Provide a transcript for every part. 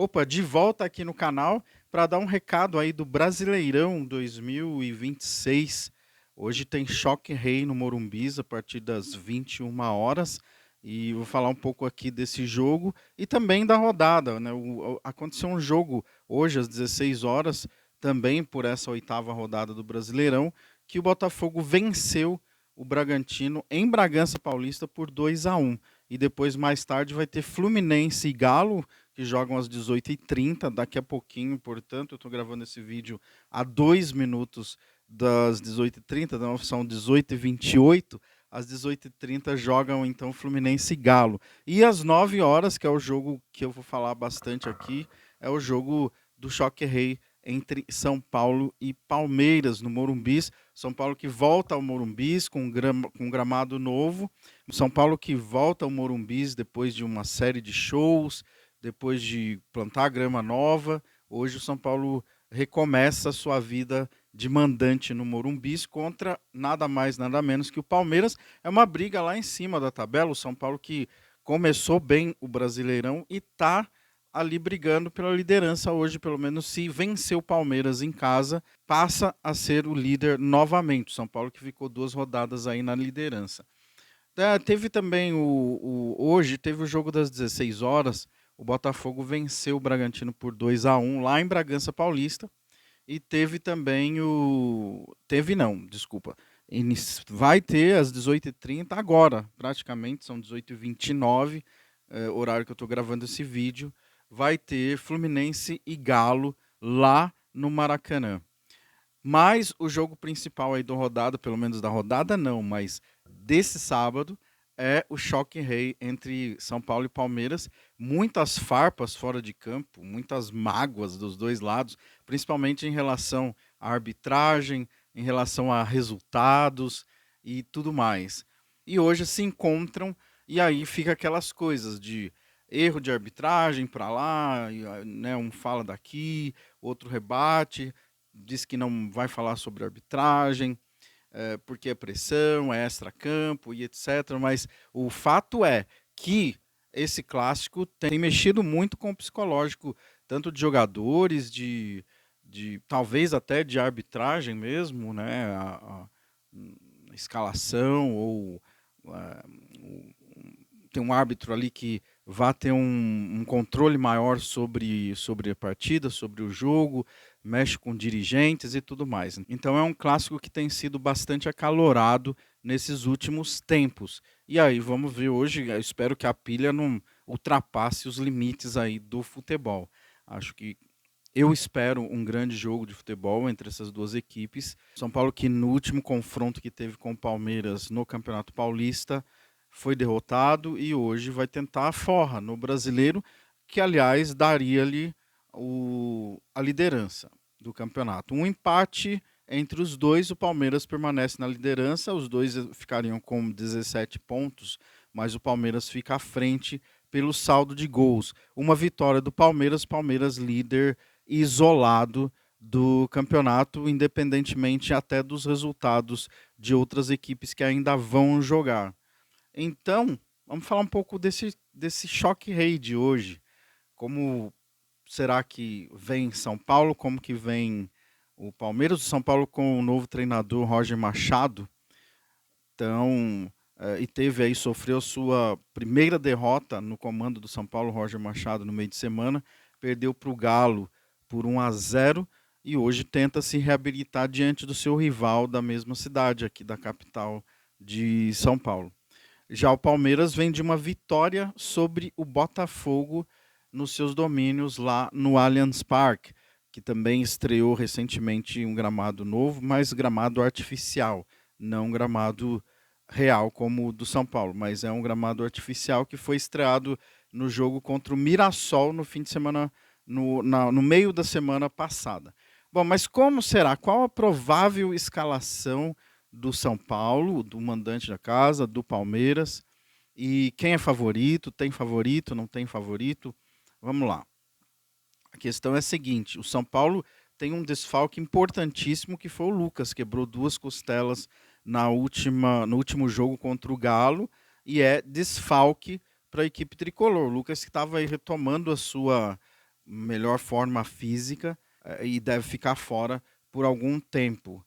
Opa, de volta aqui no canal para dar um recado aí do Brasileirão 2026. Hoje tem Choque Rei no Morumbis a partir das 21 horas e vou falar um pouco aqui desse jogo e também da rodada, né? Aconteceu um jogo hoje às 16 horas, também por essa oitava rodada do Brasileirão, que o Botafogo venceu o Bragantino em Bragança Paulista por 2-1. E depois, mais tarde, vai ter Fluminense e Galo, que jogam às 18h30, daqui a pouquinho, portanto, eu estou gravando esse vídeo a 2 minutos das 18h30, então são 18h28, às 18h30 jogam então Fluminense e Galo. E às 9 horas, que é o jogo que eu vou falar bastante aqui, é o jogo do Choque Rei entre São Paulo e Palmeiras, no Morumbis. São Paulo que volta ao Morumbis com um gramado novo. São Paulo que volta ao Morumbis depois de uma série de shows, depois de plantar grama nova. Hoje o São Paulo recomeça a sua vida de mandante no Morumbis contra nada mais, nada menos que o Palmeiras. É uma briga lá em cima da tabela. O São Paulo que começou bem o Brasileirão e está ali brigando pela liderança hoje, pelo menos se vencer o Palmeiras em casa, passa a ser o líder novamente. O São Paulo que ficou 2 rodadas aí na liderança. Teve também hoje teve o jogo das 16 horas. O Botafogo venceu o Bragantino por 2-1 lá em Bragança Paulista. E teve também o. Teve não, desculpa. Vai ter às 18h30 agora, praticamente, são 18h29, horário que eu estou gravando esse vídeo. Vai ter Fluminense e Galo lá no Maracanã. Mas o jogo principal aí da rodada, pelo menos da rodada não, mas desse sábado, é o Choque Rei entre São Paulo e Palmeiras. Muitas farpas fora de campo, muitas mágoas dos dois lados, principalmente em relação à arbitragem, em relação a resultados e tudo mais. E hoje se encontram e aí fica aquelas coisas de erro de arbitragem para lá, né, um fala daqui, outro rebate, diz que não vai falar sobre arbitragem, porque é pressão, é extracampo e etc. Mas o fato é que esse clássico tem mexido muito com o psicológico, tanto de jogadores, de talvez até de arbitragem mesmo, né? A escalação ou tem um árbitro ali que vá ter um controle maior sobre a partida, sobre o jogo, mexe com dirigentes e tudo mais. Então é um clássico que tem sido bastante acalorado nesses últimos tempos. E aí, vamos ver hoje, eu espero que a pilha não ultrapasse os limites aí do futebol. Acho que eu espero um grande jogo de futebol entre essas duas equipes. São Paulo que no último confronto que teve com o Palmeiras no Campeonato Paulista foi derrotado e hoje vai tentar a forra no Brasileiro, que aliás daria-lhe a liderança do campeonato. Um empate entre os dois, o Palmeiras permanece na liderança, os dois ficariam com 17 pontos, mas o Palmeiras fica à frente pelo saldo de gols. Uma vitória do Palmeiras, Palmeiras líder isolado do campeonato, independentemente até dos resultados de outras equipes que ainda vão jogar. Então, vamos falar um pouco desse choque rei de hoje. Como será que vem São Paulo? Como que vem o Palmeiras? O São Paulo com o novo treinador Roger Machado. Então, e teve aí, sofreu sua primeira derrota no comando do São Paulo, Roger Machado, no meio de semana. Perdeu para o Galo por 1-0 e hoje tenta se reabilitar diante do seu rival da mesma cidade, aqui da capital de São Paulo. Já o Palmeiras vem de uma vitória sobre o Botafogo nos seus domínios lá no Allianz Parque, que também estreou recentemente um gramado novo, mas gramado artificial, não gramado real como o do São Paulo, mas é um gramado artificial que foi estreado no jogo contra o Mirassol no fim de semana, no meio da semana passada. Bom, mas como será? Qual a provável escalação do São Paulo, do mandante da casa, do Palmeiras? E quem é favorito? Tem favorito? Não tem favorito? Vamos lá. A questão é a seguinte: o São Paulo tem um desfalque importantíssimo que foi o Lucas, quebrou 2 costelas no último jogo contra o Galo e é desfalque para a equipe tricolor. O Lucas que estava aí retomando a sua melhor forma física, e deve ficar fora por algum tempo.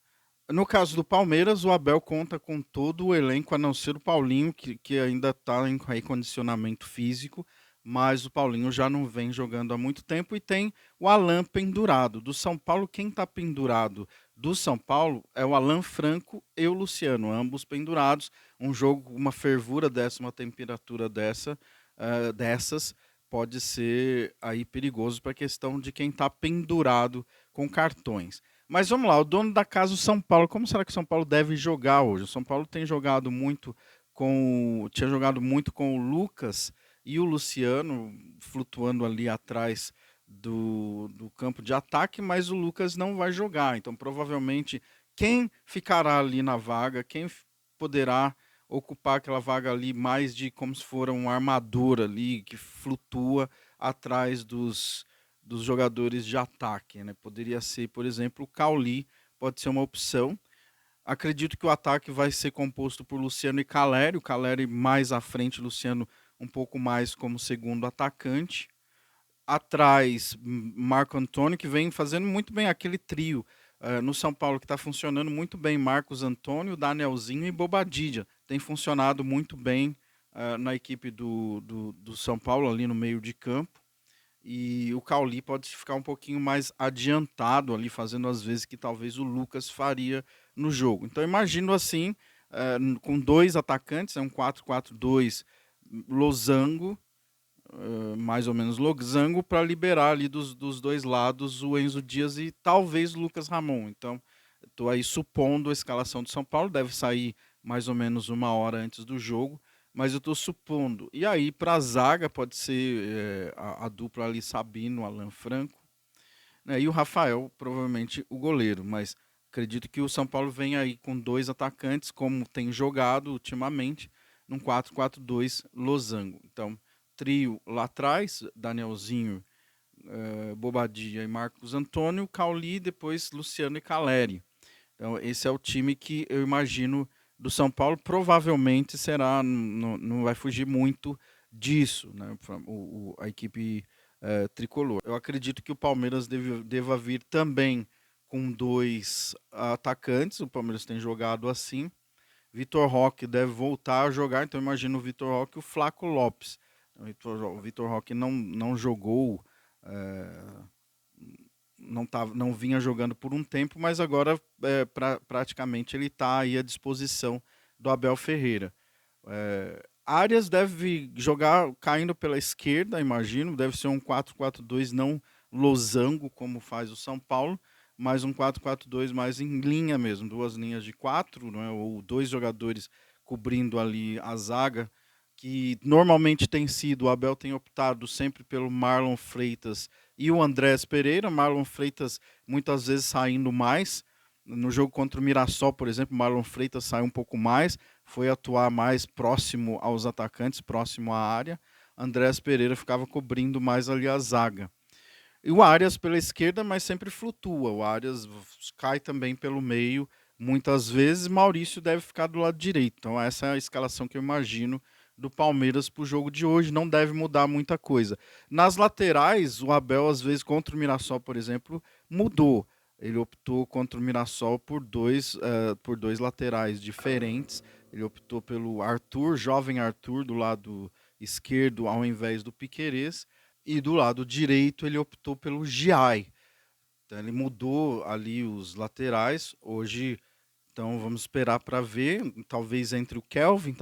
No caso do Palmeiras, o Abel conta com todo o elenco, a não ser o Paulinho, que ainda está em recondicionamento físico, mas o Paulinho já não vem jogando há muito tempo e tem o Alan pendurado. Do São Paulo, quem está pendurado do São Paulo é o Alan Franco e o Luciano, ambos pendurados. Um jogo com uma fervura dessa, uma temperatura dessas, pode ser aí perigoso para a questão de quem está pendurado com cartões. Mas vamos lá, o dono da casa, o São Paulo. Como será que o São Paulo deve jogar hoje? O São Paulo tinha jogado muito com o Lucas e o Luciano flutuando ali atrás do campo de ataque, mas o Lucas não vai jogar. Então, provavelmente, quem ficará ali na vaga, poderá ocupar aquela vaga ali mais de como se for um armador ali que flutua atrás dos jogadores de ataque, né? Poderia ser, por exemplo, o Cauli, pode ser uma opção. Acredito que o ataque vai ser composto por Luciano e Caleri, o Caleri mais à frente, Luciano um pouco mais como segundo atacante. Atrás, Marco Antônio, que vem fazendo muito bem aquele trio no São Paulo, que está funcionando muito bem. Marcos Antônio, Danielzinho e Bobadilla. Tem funcionado muito bem na equipe do São Paulo, ali no meio de campo. E o Cauli pode ficar um pouquinho mais adiantado ali, fazendo as vezes que talvez o Lucas faria no jogo. Então, imagino assim, com dois atacantes, é um 4-4-2 losango, mais ou menos losango, para liberar ali dos dois lados o Enzo Dias e talvez o Lucas Ramon. Então, estou aí supondo a escalação do São Paulo, deve sair mais ou menos uma hora antes do jogo, mas eu estou supondo. E aí, para a zaga, pode ser a dupla ali, Sabino, Alan Franco, né? E o Rafael, provavelmente o goleiro, mas acredito que o São Paulo vem aí com dois atacantes, como tem jogado ultimamente, num 4-4-2 losango. Então, trio lá atrás, Danielzinho, Bobadilla e Marcos Antônio, Cauli, depois Luciano e Caleri. Então, esse é o time que eu imagino do São Paulo. Provavelmente será, não vai fugir muito disso, né? A equipe tricolor. Eu acredito que o Palmeiras deva vir também com dois atacantes. O Palmeiras tem jogado assim. Vitor Roque deve voltar a jogar, então eu imagino o Vitor Roque e o Flaco Lopes. O Vitor Roque não jogou. eh, não vinha jogando por um tempo, mas agora praticamente ele está aí à disposição do Abel Ferreira. Arias deve jogar caindo pela esquerda, imagino, deve ser um 4-4-2 não losango como faz o São Paulo, mas um 4-4-2 mais em linha mesmo, duas linhas de quatro, não é? Ou dois jogadores cobrindo ali a zaga, que normalmente tem sido, o Abel tem optado sempre pelo Marlon Freitas e o Andrés Pereira. Marlon Freitas muitas vezes saindo mais. No jogo contra o Mirassol, por exemplo, Marlon Freitas saiu um pouco mais, foi atuar mais próximo aos atacantes, próximo à área. Andrés Pereira ficava cobrindo mais ali a zaga. E o Arias pela esquerda, mas sempre flutua. O Arias cai também pelo meio, muitas vezes. Maurício deve ficar do lado direito. Então, essa é a escalação que eu imagino do Palmeiras para o jogo de hoje. Não deve mudar muita coisa. Nas laterais, o Abel, às vezes, contra o Mirassol, por exemplo, mudou. Ele optou contra o Mirassol por dois laterais diferentes. Ele optou pelo Arthur, jovem Arthur, do lado esquerdo, ao invés do Piquerez. E do lado direito ele optou pelo Giai. Então ele mudou ali os laterais. Hoje, então vamos esperar para ver. Talvez entre o Kelvin,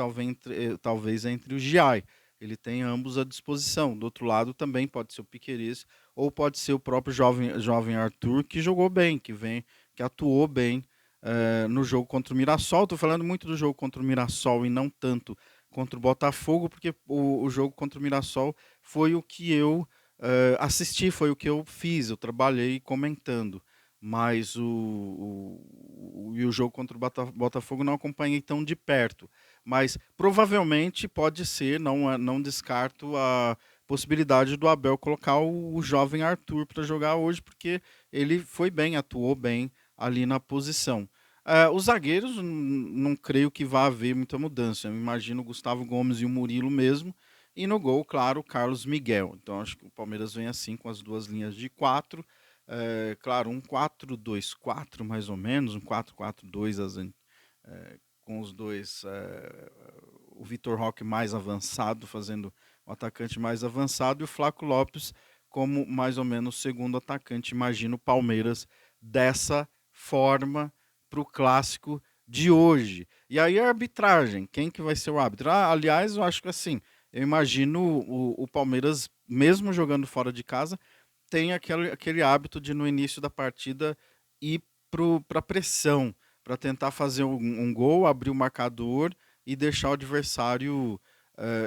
talvez entre o Giai. Ele tem ambos à disposição. Do outro lado também pode ser o Piquerez ou pode ser o próprio jovem Arthur, que jogou bem, que atuou bem no jogo contra o Mirassol. Estou falando muito do jogo contra o Mirassol e não tanto contra o Botafogo, porque o jogo contra o Mirassol foi o que eu assisti, foi o que eu fiz, eu trabalhei comentando. Mas o jogo contra o Botafogo não acompanhei tão de perto. Mas provavelmente pode ser, não descarto a possibilidade do Abel colocar o jovem Arthur para jogar hoje, porque ele foi bem, atuou bem ali na posição. Os zagueiros, não creio que vá haver muita mudança. Eu imagino o Gustavo Gomes e o Murilo mesmo. E no gol, claro, Carlos Miguel. Então acho que o Palmeiras vem assim com as duas linhas de quatro. Claro, um 4-2-4 mais ou menos, um 4-4-2 com os dois, o Vitor Roque mais avançado, fazendo o atacante mais avançado, e o Flaco Lopes como mais ou menos segundo atacante. Imagino o Palmeiras dessa forma para o clássico de hoje. E aí a arbitragem, quem que vai ser o árbitro? Aliás, eu acho que assim, eu imagino o Palmeiras, mesmo jogando fora de casa, tem aquele hábito de no início da partida ir para a pressão, para tentar fazer um gol, abrir o marcador e deixar o adversário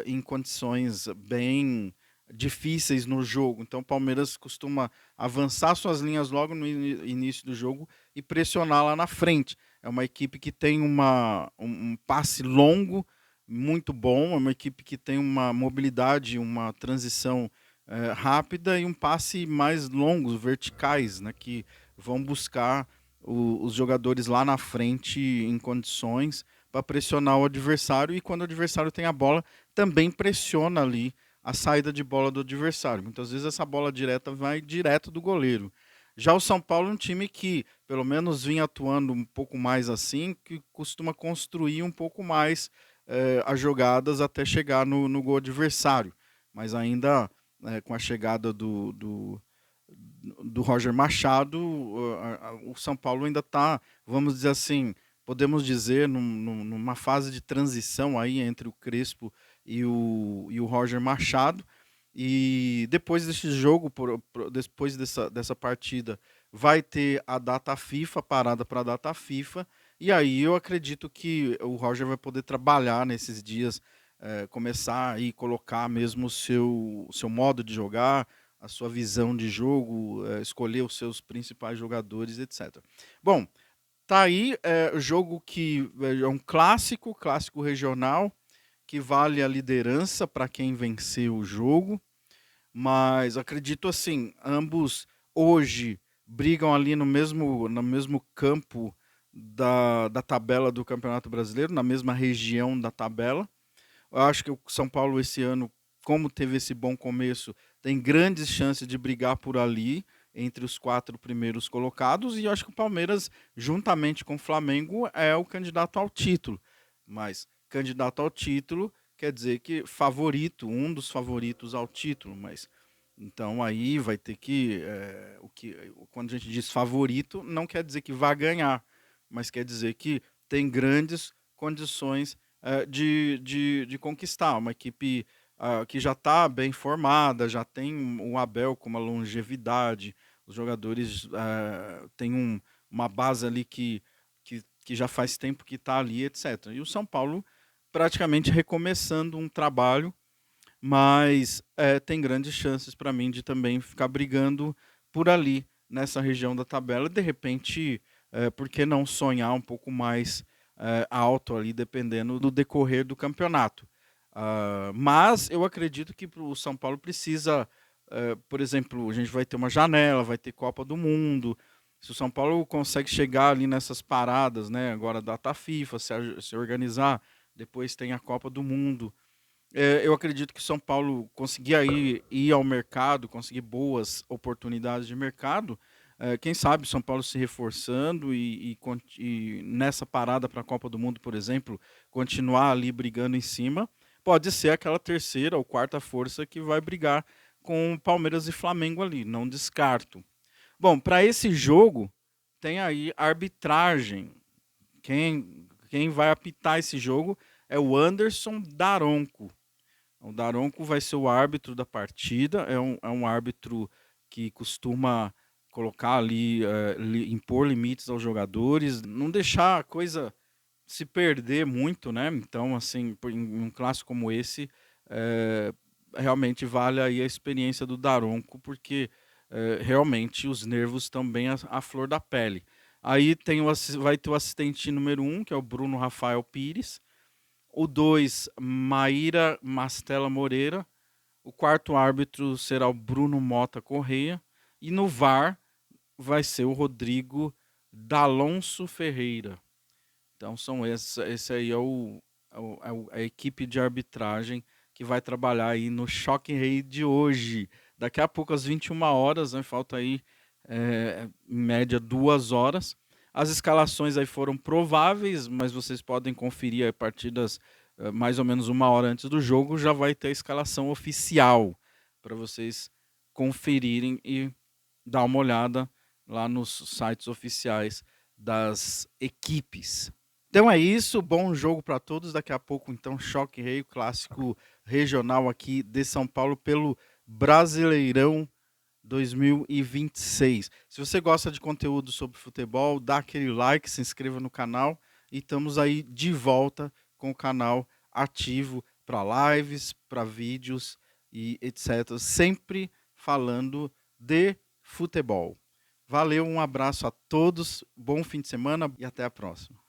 em condições bem difíceis no jogo. Então o Palmeiras costuma avançar suas linhas logo no início do jogo e pressionar lá na frente. É uma equipe que tem um passe longo muito bom, é uma equipe que tem uma mobilidade, uma transição rápida e um passe mais longos, verticais, né, que vão buscar os jogadores lá na frente em condições para pressionar o adversário, e quando o adversário tem a bola, também pressiona ali a saída de bola do adversário. Muitas vezes essa bola direta vai direto do goleiro. Já o São Paulo é um time que, pelo menos, vinha atuando um pouco mais assim, que costuma construir um pouco mais as jogadas até chegar no gol adversário. Mas ainda com a chegada do Roger Machado, o São Paulo ainda está, vamos dizer assim, podemos dizer, numa fase de transição aí entre o Crespo e o Roger Machado. E depois desse jogo, depois dessa partida, vai ter a data FIFA, parada para a data FIFA. E aí eu acredito que o Roger vai poder trabalhar nesses dias, começar e colocar mesmo o seu modo de jogar, a sua visão de jogo, escolher os seus principais jogadores, etc. Bom, tá aí o jogo que é um clássico regional, que vale a liderança para quem venceu o jogo, mas acredito assim, ambos hoje brigam ali no mesmo campo da tabela do Campeonato Brasileiro, na mesma região da tabela. Eu acho que o São Paulo esse ano, como teve esse bom começo, tem grandes chances de brigar por ali entre os 4 primeiros colocados, e eu acho que o Palmeiras, juntamente com o Flamengo, é o candidato ao título. Mas candidato ao título quer dizer que favorito, um dos favoritos ao título, mas então aí vai ter quando a gente diz favorito, não quer dizer que vai ganhar, mas quer dizer que tem grandes condições de conquistar. Uma equipe que já está bem formada, já tem o Abel com uma longevidade, os jogadores têm uma base ali que já faz tempo que está ali, etc. E o São Paulo praticamente recomeçando um trabalho, mas tem grandes chances para mim de também ficar brigando por ali, nessa região da tabela. De repente, por que não sonhar um pouco mais alto ali, dependendo do decorrer do campeonato. Mas eu acredito que o São Paulo precisa, por exemplo, a gente vai ter uma janela, vai ter Copa do Mundo. Se o São Paulo consegue chegar ali nessas paradas, né, agora data FIFA, se organizar, depois tem a Copa do Mundo. Eu acredito que o São Paulo conseguir aí ir ao mercado, conseguir boas oportunidades de mercado. Quem sabe o São Paulo se reforçando e nessa parada para a Copa do Mundo, por exemplo, continuar ali brigando em cima. Pode ser aquela terceira ou quarta força que vai brigar com Palmeiras e Flamengo ali, não descarto. Bom, para esse jogo, tem aí arbitragem. Quem vai apitar esse jogo é o Anderson Daronco. O Daronco vai ser o árbitro da partida, é um árbitro que costuma colocar ali, impor limites aos jogadores, não deixar a coisa se perder muito, né? Então, assim, em um clássico como esse, eh, realmente vale aí a experiência do Daronco, porque realmente os nervos estão bem à flor da pele. Aí vai ter o assistente número 1, que é o Bruno Rafael Pires, o 2, Maíra Mastella Moreira. O quarto árbitro será o Bruno Mota Correia. E no VAR vai ser o Rodrigo D'Alonso Ferreira. Então esse aí é a equipe de arbitragem que vai trabalhar aí no Choque Rei de hoje. Daqui a pouco, às 21 horas, né, falta aí em média 2 horas. As escalações aí foram prováveis, mas vocês podem conferir a partir das mais ou menos 1 hora antes do jogo, já vai ter a escalação oficial para vocês conferirem e dar uma olhada lá nos sites oficiais das equipes. Então é isso, bom jogo para todos. Daqui a pouco, então, Choque Rei, o clássico regional aqui de São Paulo pelo Brasileirão 2026. Se você gosta de conteúdo sobre futebol, dá aquele like, se inscreva no canal e estamos aí de volta com o canal ativo para lives, para vídeos e etc. Sempre falando de futebol. Valeu, um abraço a todos, bom fim de semana e até a próxima.